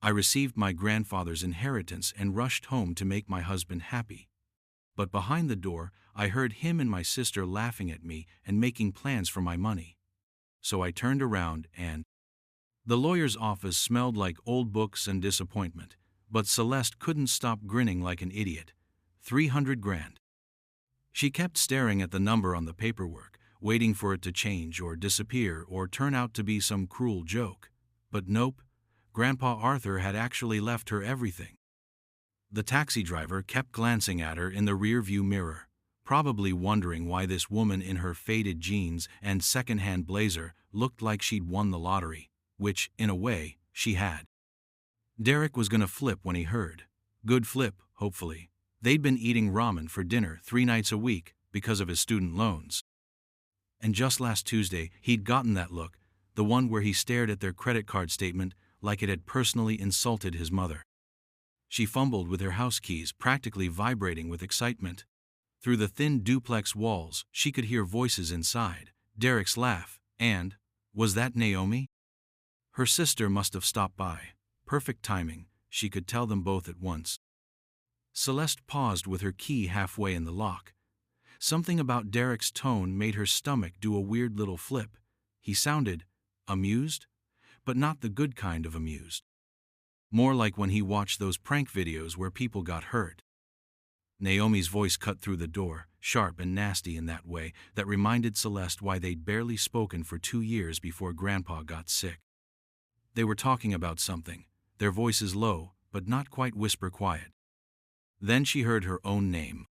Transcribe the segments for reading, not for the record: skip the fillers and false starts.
I received my grandfather's inheritance and rushed home to make my husband happy. But behind the door, I heard him and my sister laughing at me and making plans for my money. So I turned around and the lawyer's office smelled like old books and disappointment, but Celeste couldn't stop grinning like an idiot. 300 grand. She kept staring at the number on the paperwork, waiting for it to change or disappear or turn out to be some cruel joke. But nope, Grandpa Arthur had actually left her everything. The taxi driver kept glancing at her in the rear-view mirror, probably wondering why this woman in her faded jeans and second-hand blazer looked like she'd won the lottery, which, in a way, she had. Derek was gonna flip when he heard. Good flip, hopefully. They'd been eating ramen for dinner 3 nights a week because of his student loans. And just last Tuesday, he'd gotten that look, the one where he stared at their credit card statement like it had personally insulted his mother. She fumbled with her house keys, practically vibrating with excitement. Through the thin duplex walls, she could hear voices inside, Derek's laugh, and, was that Naomi? Her sister must have stopped by. Perfect timing, she could tell them both at once. Celeste paused with her key halfway in the lock. Something about Derek's tone made her stomach do a weird little flip. He sounded amused, but not the good kind of amused. More like when he watched those prank videos where people got hurt. Naomi's voice cut through the door, sharp and nasty in that way that reminded Celeste why they'd barely spoken for 2 years before Grandpa got sick. They were talking about something, their voices low, but not quite whisper quiet. Then she heard her own name.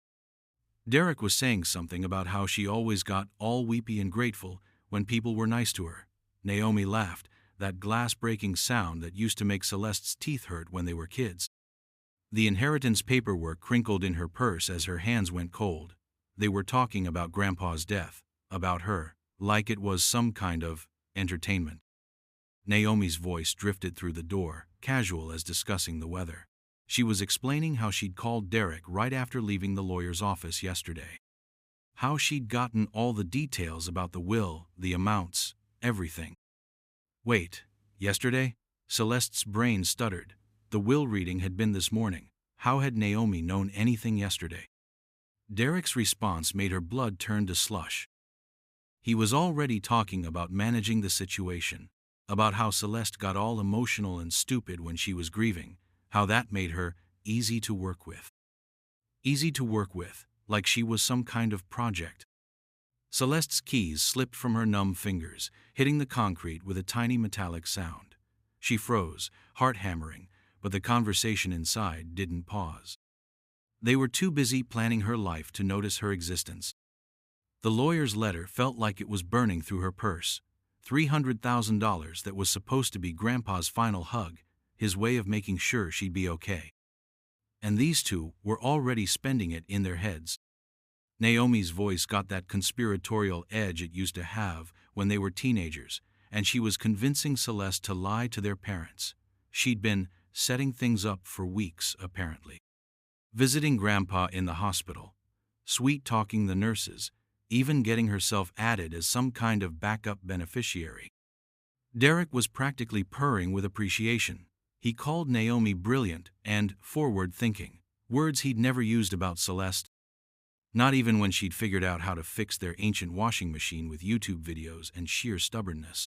Derek was saying something about how she always got all weepy and grateful when people were nice to her. Naomi laughed, that glass-breaking sound that used to make Celeste's teeth hurt when they were kids. The inheritance paperwork crinkled in her purse as her hands went cold. They were talking about Grandpa's death, about her, like it was some kind of entertainment. Naomi's voice drifted through the door, casual as discussing the weather. She was explaining how she'd called Derek right after leaving the lawyer's office yesterday. How she'd gotten all the details about the will, the amounts, everything. Wait, yesterday? Celeste's brain stuttered. The will reading had been this morning. How had Naomi known anything yesterday? Derek's response made her blood turn to slush. He was already talking about managing the situation, about how Celeste got all emotional and stupid when she was grieving, how that made her easy to work with. Easy to work with, like she was some kind of project. Celeste's keys slipped from her numb fingers, hitting the concrete with a tiny metallic sound. She froze, heart hammering, but the conversation inside didn't pause. They were too busy planning her life to notice her existence. The lawyer's letter felt like it was burning through her purse. $300,000 that was supposed to be Grandpa's final hug, his way of making sure she'd be okay. And these two were already spending it in their heads. Naomi's voice got that conspiratorial edge it used to have when they were teenagers, and she was convincing Celeste to lie to their parents. She'd been setting things up for weeks, apparently. Visiting Grandpa in the hospital, sweet-talking the nurses, even getting herself added as some kind of backup beneficiary. Derek was practically purring with appreciation. He called Naomi brilliant and forward-thinking, words he'd never used about Celeste. Not even when she'd figured out how to fix their ancient washing machine with YouTube videos and sheer stubbornness.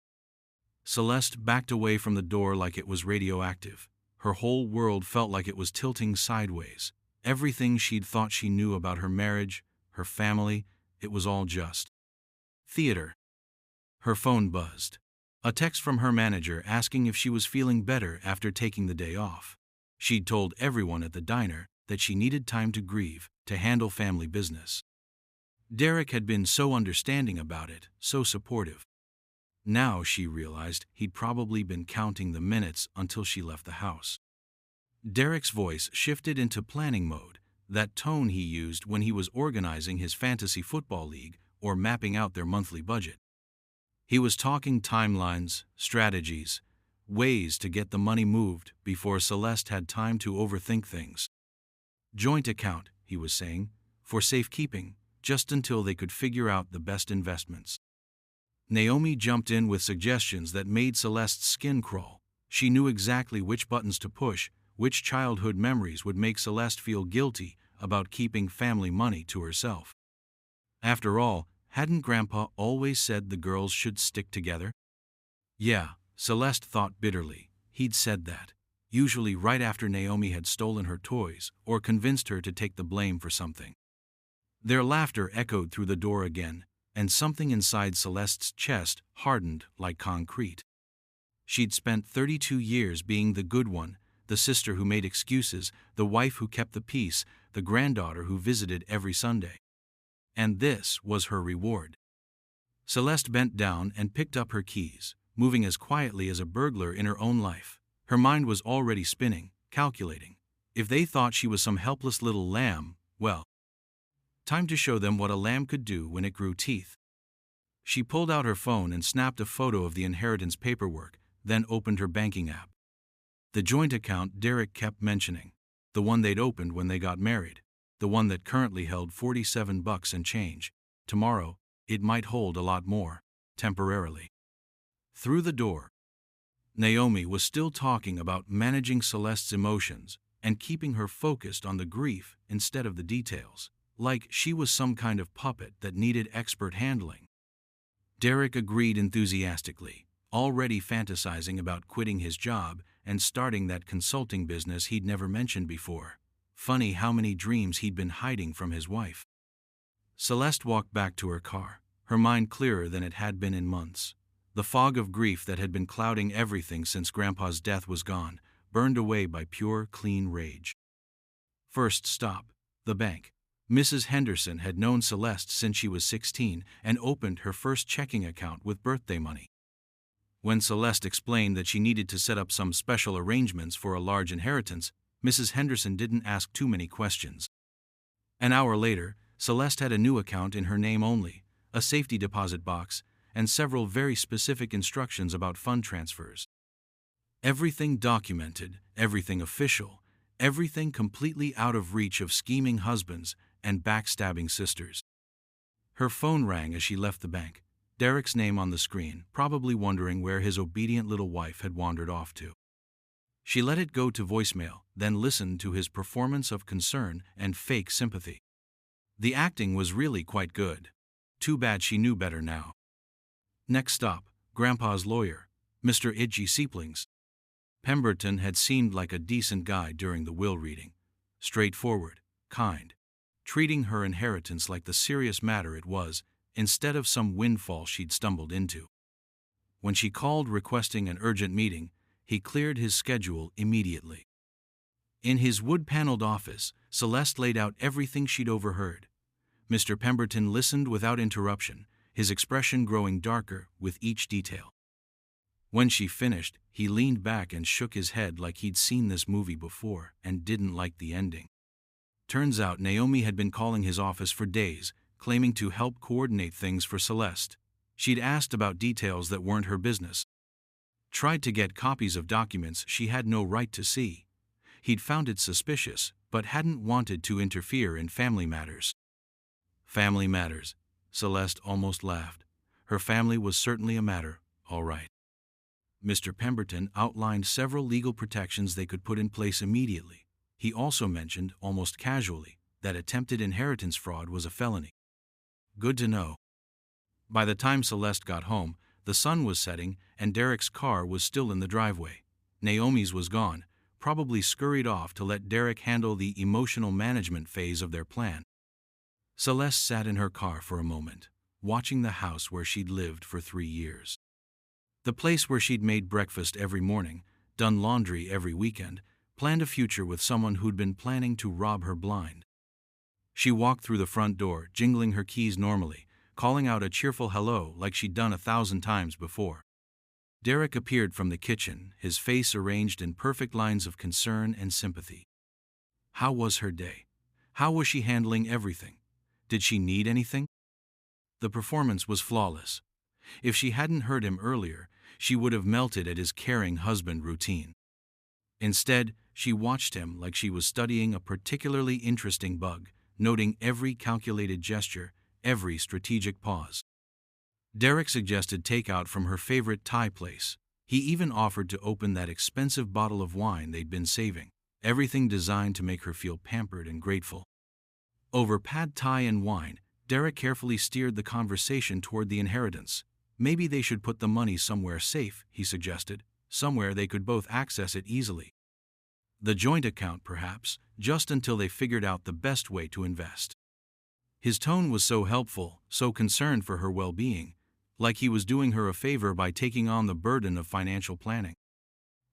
Celeste backed away from the door like it was radioactive. Her whole world felt like it was tilting sideways. Everything she'd thought she knew about her marriage, her family, it was all just theater. Her phone buzzed. A text from her manager asking if she was feeling better after taking the day off. She'd told everyone at the diner that she needed time to grieve, to handle family business. Derek had been so understanding about it, so supportive. Now she realized he'd probably been counting the minutes until she left the house. Derek's voice shifted into planning mode, that tone he used when he was organizing his fantasy football league or mapping out their monthly budget. He was talking timelines, strategies, ways to get the money moved before Celeste had time to overthink things. Joint account, he was saying, for safekeeping, just until they could figure out the best investments. Naomi jumped in with suggestions that made Celeste's skin crawl. She knew exactly which buttons to push, which childhood memories would make Celeste feel guilty about keeping family money to herself. After all, hadn't Grandpa always said the girls should stick together? Yeah, Celeste thought bitterly, he'd said that, usually right after Naomi had stolen her toys or convinced her to take the blame for something. Their laughter echoed through the door again, and something inside Celeste's chest hardened like concrete. She'd spent 32 years being the good one, the sister who made excuses, the wife who kept the peace, the granddaughter who visited every Sunday. And this was her reward. Celeste bent down and picked up her keys, moving as quietly as a burglar in her own life. Her mind was already spinning, calculating. If they thought she was some helpless little lamb, well, time to show them what a lamb could do when it grew teeth. She pulled out her phone and snapped a photo of the inheritance paperwork, then opened her banking app. The joint account Derek kept mentioning, the one they'd opened when they got married, the one that currently held $47 and change. Tomorrow, it might hold a lot more, temporarily. Through the door, Naomi was still talking about managing Celeste's emotions and keeping her focused on the grief instead of the details, like she was some kind of puppet that needed expert handling. Derek agreed enthusiastically, already fantasizing about quitting his job and starting that consulting business he'd never mentioned before. Funny how many dreams he'd been hiding from his wife. Celeste walked back to her car, her mind clearer than it had been in months. The fog of grief that had been clouding everything since Grandpa's death was gone, burned away by pure, clean rage. First stop, the bank. Mrs. Henderson had known Celeste since she was 16 and opened her first checking account with birthday money. When Celeste explained that she needed to set up some special arrangements for a large inheritance, Mrs. Henderson didn't ask too many questions. An hour later, Celeste had a new account in her name only, a safety deposit box, and several very specific instructions about fund transfers. Everything documented, everything official, everything completely out of reach of scheming husbands and backstabbing sisters. Her phone rang as she left the bank, Derek's name on the screen, probably wondering where his obedient little wife had wandered off to. She let it go to voicemail, then listened to his performance of concern and fake sympathy. The acting was really quite good. Too bad she knew better now. Next stop, Grandpa's lawyer, Mr. Idgie Sieplings. Pemberton had seemed like a decent guy during the will reading. Straightforward, kind, treating her inheritance like the serious matter it was, instead of some windfall she'd stumbled into. When she called requesting an urgent meeting, he cleared his schedule immediately. In his wood-paneled office, Celeste laid out everything she'd overheard. Mr. Pemberton listened without interruption, his expression growing darker with each detail. When she finished, he leaned back and shook his head like he'd seen this movie before and didn't like the ending. Turns out Naomi had been calling his office for days, claiming to help coordinate things for Celeste. She'd asked about details that weren't her business. Tried to get copies of documents she had no right to see. He'd found it suspicious, but hadn't wanted to interfere in family matters. Family matters. Celeste almost laughed. Her family was certainly a matter, all right. Mr. Pemberton outlined several legal protections they could put in place immediately. He also mentioned, almost casually, that attempted inheritance fraud was a felony. Good to know. By the time Celeste got home, the sun was setting and Derek's car was still in the driveway. Naomi's was gone, probably scurried off to let Derek handle the emotional management phase of their plan. Celeste sat in her car for a moment, watching the house where she'd lived for 3 years. The place where she'd made breakfast every morning, done laundry every weekend, planned a future with someone who'd been planning to rob her blind. She walked through the front door, jingling her keys normally, calling out a cheerful hello like she'd done 1,000 times before. Derek appeared from the kitchen, his face arranged in perfect lines of concern and sympathy. How was her day? How was she handling everything? Did she need anything? The performance was flawless. If she hadn't heard him earlier, she would have melted at his caring husband routine. Instead, she watched him like she was studying a particularly interesting bug, noting every calculated gesture, every strategic pause. Derek suggested takeout from her favorite Thai place. He even offered to open that expensive bottle of wine they'd been saving, everything designed to make her feel pampered and grateful. Over pad thai and wine, Derek carefully steered the conversation toward the inheritance. Maybe they should put the money somewhere safe, he suggested, somewhere they could both access it easily. The joint account, perhaps, just until they figured out the best way to invest. His tone was so helpful, so concerned for her well-being, like he was doing her a favor by taking on the burden of financial planning.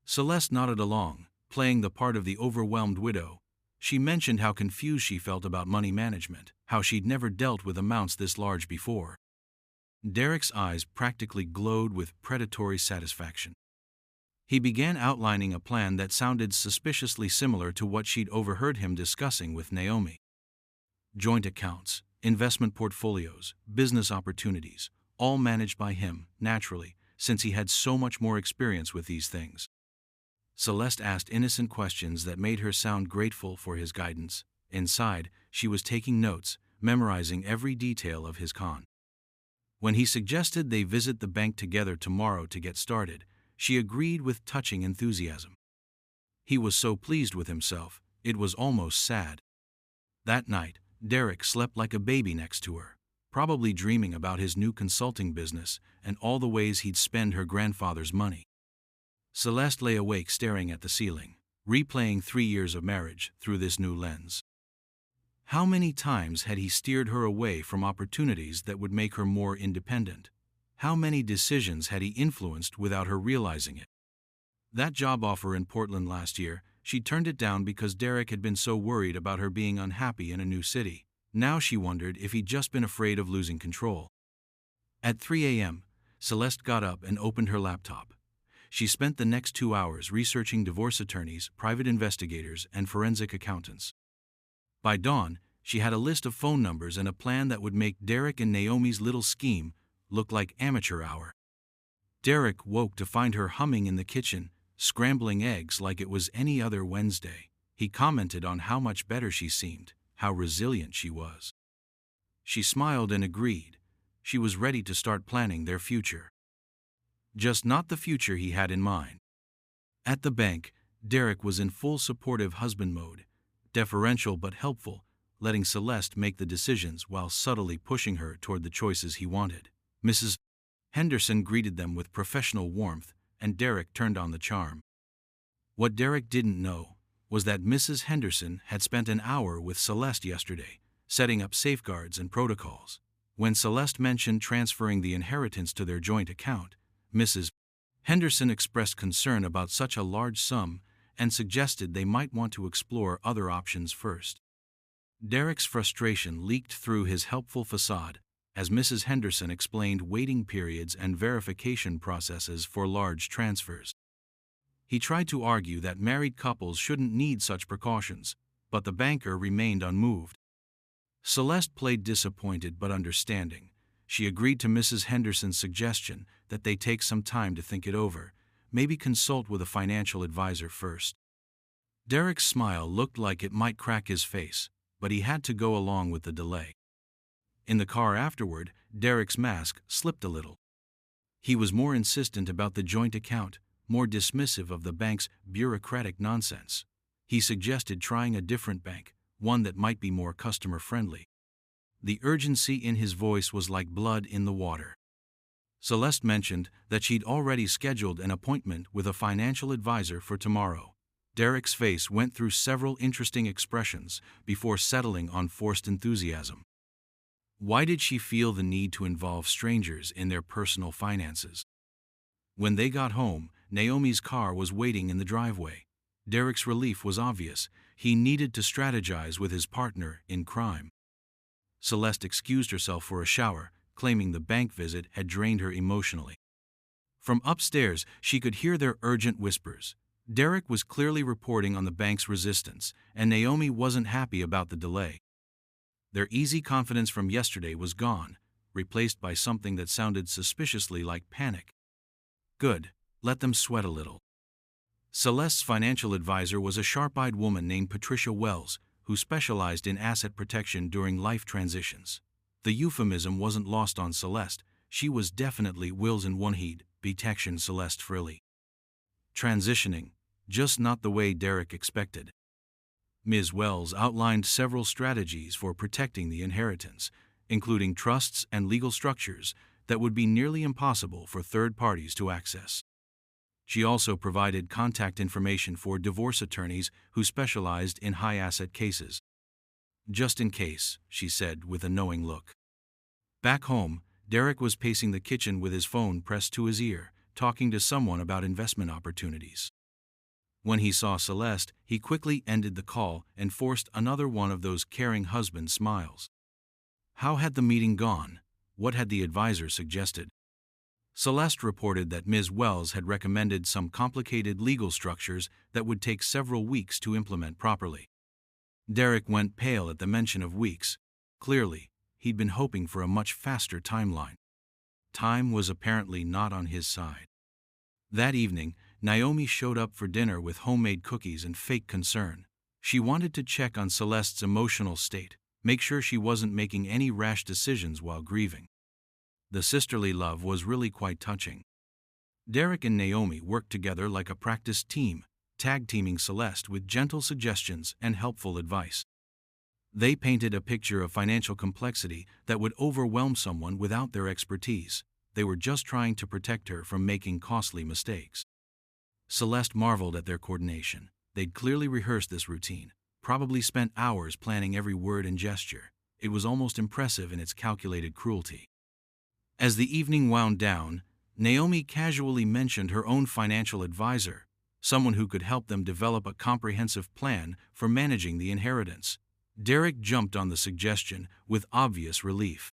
Celeste nodded along, playing the part of the overwhelmed widow. She mentioned how confused she felt about money management, how she'd never dealt with amounts this large before. Derek's eyes practically glowed with predatory satisfaction. He began outlining a plan that sounded suspiciously similar to what she'd overheard him discussing with Naomi. Joint accounts, investment portfolios, business opportunities, all managed by him, naturally, since he had so much more experience with these things. Celeste asked innocent questions that made her sound grateful for his guidance. Inside, she was taking notes, memorizing every detail of his con. When he suggested they visit the bank together tomorrow to get started, she agreed with touching enthusiasm. He was so pleased with himself, it was almost sad. That night, Derek slept like a baby next to her, probably dreaming about his new consulting business and all the ways he'd spend her grandfather's money. Celeste lay awake staring at the ceiling, replaying 3 years of marriage through this new lens. How many times had he steered her away from opportunities that would make her more independent? How many decisions had he influenced without her realizing it? That job offer in Portland last year, she turned it down because Derek had been so worried about her being unhappy in a new city. Now she wondered if he'd just been afraid of losing control. At 3 a.m., Celeste got up and opened her laptop. She spent the next 2 hours researching divorce attorneys, private investigators, and forensic accountants. By dawn, she had a list of phone numbers and a plan that would make Derek and Naomi's little scheme look like amateur hour. Derek woke to find her humming in the kitchen, scrambling eggs like it was any other Wednesday. He commented on how much better she seemed, how resilient she was. She smiled and agreed. She was ready to start planning their future. Just not the future he had in mind. At the bank, Derek was in full supportive husband mode, deferential but helpful, letting Celeste make the decisions while subtly pushing her toward the choices he wanted. Mrs. Henderson greeted them with professional warmth, and Derek turned on the charm. What Derek didn't know was that Mrs. Henderson had spent an hour with Celeste yesterday, setting up safeguards and protocols. When Celeste mentioned transferring the inheritance to their joint account, Mrs. Henderson expressed concern about such a large sum and suggested they might want to explore other options first. Derek's frustration leaked through his helpful facade as Mrs. Henderson explained waiting periods and verification processes for large transfers. He tried to argue that married couples shouldn't need such precautions, but the banker remained unmoved. Celeste played disappointed but understanding. She agreed to Mrs. Henderson's suggestion that they take some time to think it over, maybe consult with a financial advisor first. Derek's smile looked like it might crack his face, but he had to go along with the delay. In the car afterward, Derek's mask slipped a little. He was more insistent about the joint account, more dismissive of the bank's bureaucratic nonsense. He suggested trying a different bank, one that might be more customer-friendly. The urgency in his voice was like blood in the water. Celeste mentioned that she'd already scheduled an appointment with a financial advisor for tomorrow. Derek's face went through several interesting expressions before settling on forced enthusiasm. Why did she feel the need to involve strangers in their personal finances? When they got home, Naomi's car was waiting in the driveway. Derek's relief was obvious. He needed to strategize with his partner in crime. Celeste excused herself for a shower, claiming the bank visit had drained her emotionally. From upstairs, she could hear their urgent whispers. Derek was clearly reporting on the bank's resistance, and Naomi wasn't happy about the delay. Their easy confidence from yesterday was gone, replaced by something that sounded suspiciously like panic. Good, let them sweat a little. Celeste's financial advisor was a sharp-eyed woman named Patricia Wells, who specialized in asset protection during life transitions. The euphemism wasn't lost on Celeste. She was definitely Wills in one heed, protection Celeste Frilly. transitioning, just not the way Derek expected. Ms. Wells outlined several strategies for protecting the inheritance, including trusts and legal structures that would be nearly impossible for third parties to access. She also provided contact information for divorce attorneys who specialized in high-asset cases. "Just in case," she said with a knowing look. Back home, Derek was pacing the kitchen with his phone pressed to his ear, talking to someone about investment opportunities. When he saw Celeste, he quickly ended the call and forced another one of those caring husband smiles. How had the meeting gone? What had the advisor suggested? Celeste reported that Ms. Wells had recommended some complicated legal structures that would take several weeks to implement properly. Derek went pale at the mention of weeks. Clearly, he'd been hoping for a much faster timeline. Time was apparently not on his side. That evening, Naomi showed up for dinner with homemade cookies and fake concern. She wanted to check on Celeste's emotional state, make sure she wasn't making any rash decisions while grieving. The sisterly love was really quite touching. Derek and Naomi worked together like a practiced team, tag-teaming Celeste with gentle suggestions and helpful advice. They painted a picture of financial complexity that would overwhelm someone without their expertise. They were just trying to protect her from making costly mistakes. Celeste marveled at their coordination. They'd clearly rehearsed this routine, probably spent hours planning every word and gesture. It was almost impressive in its calculated cruelty. As the evening wound down, Naomi casually mentioned her own financial advisor, someone who could help them develop a comprehensive plan for managing the inheritance. Derek jumped on the suggestion with obvious relief.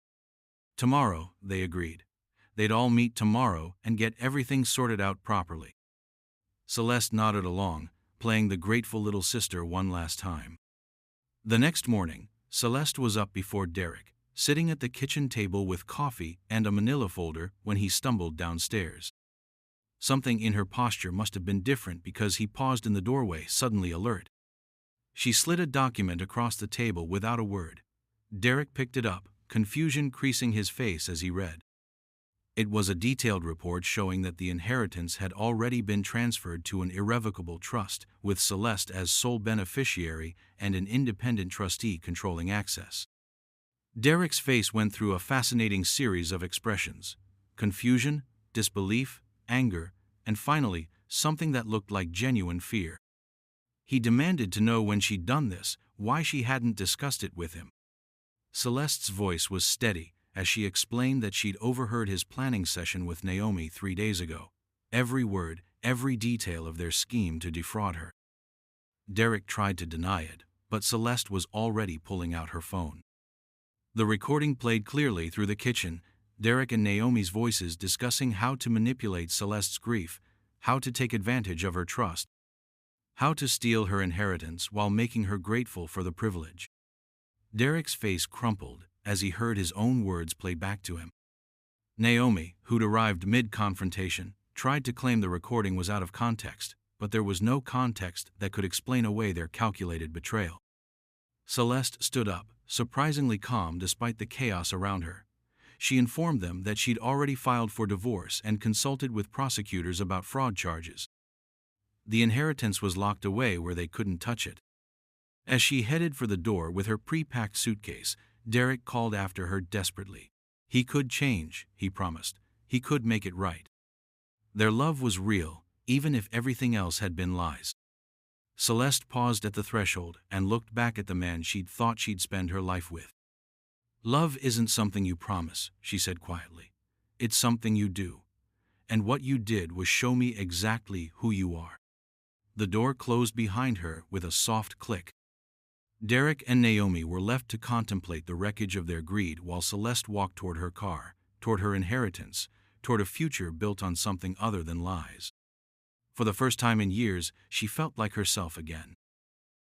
Tomorrow, they agreed. They'd all meet tomorrow and get everything sorted out properly. Celeste nodded along, playing the grateful little sister one last time. The next morning, Celeste was up before Derek, sitting at the kitchen table with coffee and a manila folder when he stumbled downstairs. Something in her posture must have been different because he paused in the doorway, suddenly alert. She slid a document across the table without a word. Derek picked it up, confusion creasing his face as he read. It was a detailed report showing that the inheritance had already been transferred to an irrevocable trust, with Celeste as sole beneficiary and an independent trustee controlling access. Derek's face went through a fascinating series of expressions: confusion, disbelief, anger, and finally, something that looked like genuine fear. He demanded to know when she'd done this, why she hadn't discussed it with him. Celeste's voice was steady as she explained that she'd overheard his planning session with Naomi 3 days ago. Every word, every detail of their scheme to defraud her. Derek tried to deny it, but Celeste was already pulling out her phone. The recording played clearly through the kitchen, Derek and Naomi's voices discussing how to manipulate Celeste's grief, how to take advantage of her trust, how to steal her inheritance while making her grateful for the privilege. Derek's face crumpled as he heard his own words play back to him. Naomi, who'd arrived mid-confrontation, tried to claim the recording was out of context, but there was no context that could explain away their calculated betrayal. Celeste stood up, surprisingly calm despite the chaos around her. She informed them that she'd already filed for divorce and consulted with prosecutors about fraud charges. The inheritance was locked away where they couldn't touch it. As she headed for the door with her pre-packed suitcase, Derek called after her desperately. He could change, he promised. He could make it right. Their love was real, even if everything else had been lies. Celeste paused at the threshold and looked back at the man she'd thought she'd spend her life with. "Love isn't something you promise," she said quietly. "It's something you do. And what you did was show me exactly who you are." The door closed behind her with a soft click. Derek and Naomi were left to contemplate the wreckage of their greed while Celeste walked toward her car, toward her inheritance, toward a future built on something other than lies. For the first time in years, she felt like herself again.